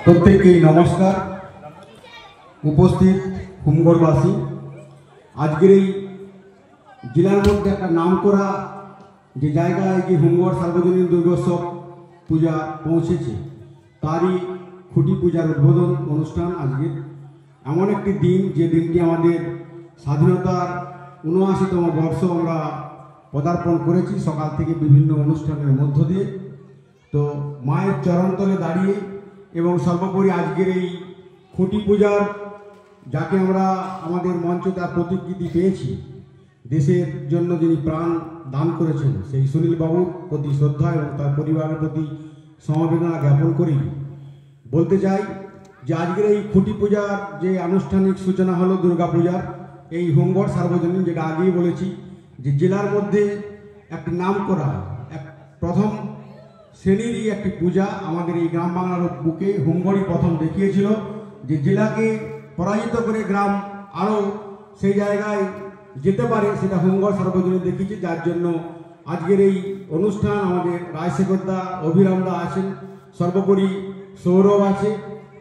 প্রত্যেককেই নমস্কার। উপস্থিত হুমগড়বাসী, আজকের এই জেলার মধ্যে একটা নামকরা যে জায়গায় যে হুমগড় সার্বজনীন দুর্গোৎসব পূজা পৌঁছেছে, তারই খুঁটি পূজার উদ্বোধন অনুষ্ঠান আজকে। এমন একটি দিন, যে দিনটি আমাদের স্বাধীনতার ৭৯তম বর্ষ আমরা পদার্পণ করেছি সকাল থেকে বিভিন্ন অনুষ্ঠানের মধ্য দিয়ে। তো মায়ের চরণতলে দাঁড়িয়ে এবং সর্বোপরি আজকের এই খুঁটি পূজার, যাকে আমরা আমাদের মঞ্চে তার প্রতিকৃতি পেয়েছি, দেশের জন্য যিনি প্রাণ দান করেছেন সেই সুনীল বাবুর প্রতি শ্রদ্ধা এবং তার পরিবারের প্রতি সমবেদনা জ্ঞাপন করেই বলতে চাই যে আজকের এই খুঁটি পূজার যে আনুষ্ঠানিক সূচনা হলো দুর্গাপূজার, এই হুমগড় সার্বজনীন, যেটা আগেই বলেছি যে জেলার মধ্যে একটি নাম করা এক প্রথম শ্রেণীরই একটি পূজা। আমাদের এই গ্রাম বাংলার বুকে হুমগড়ই প্রথম দেখিয়েছিল যে জেলাকে পরাজিত করে গ্রাম আরও সেই জায়গায় যেতে পারে, সেটা হুমগড় সার্বজনীন দেখিয়েছে। যার জন্য আজকের এই অনুষ্ঠান আমাদের রায়শেখরদা, অভিরামদা আছেন, সর্বোপরি সৌরভ আছে,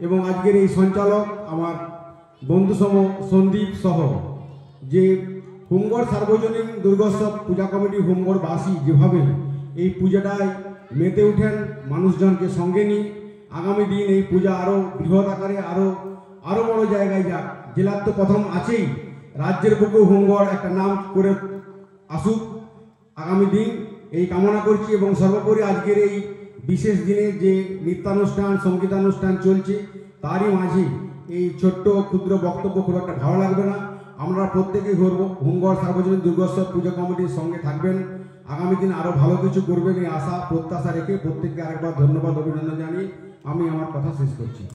এবং আজকের এই সঞ্চালক আমার বন্ধুসম সন্দীপ সহ, যে হুমগড় সার্বজনীন দুর্গোৎসব পূজা কমিটি হুমগড়বাসী যেভাবে এই পূজাটায় মেতে উঠেন মানুষজনকে সঙ্গে নিয়ে, আগামী দিন এই পূজা আরও বৃহৎ আকারে আরও বড় জায়গায় যাক। জেলার তো প্রথম আছেই, রাজ্যের বুকেও হুমগড় একটা নাম করে আসুক আগামী দিন, এই কামনা করছি। এবং সর্বোপরি আজকের এই বিশেষ দিনে যে নৃত্যানুষ্ঠান, সঙ্গীতানুষ্ঠান চলছে, তারই মাঝে এই ছোট্ট ক্ষুদ্র বক্তব্য খুব একটা ভালো লাগবে না। আমরা প্রত্যেকেই হুমগড় সার্বজনীন দুর্গোৎসব পূজা কমিটির সঙ্গে থাকবেন, আগামী দিন আরও ভালো কিছু করবেন এই আশা প্রত্যাশা রেখে প্রত্যেককে আরেকবার ধন্যবাদ, অভিনন্দন জানিয়ে আমি আমার কথা শেষ করছি।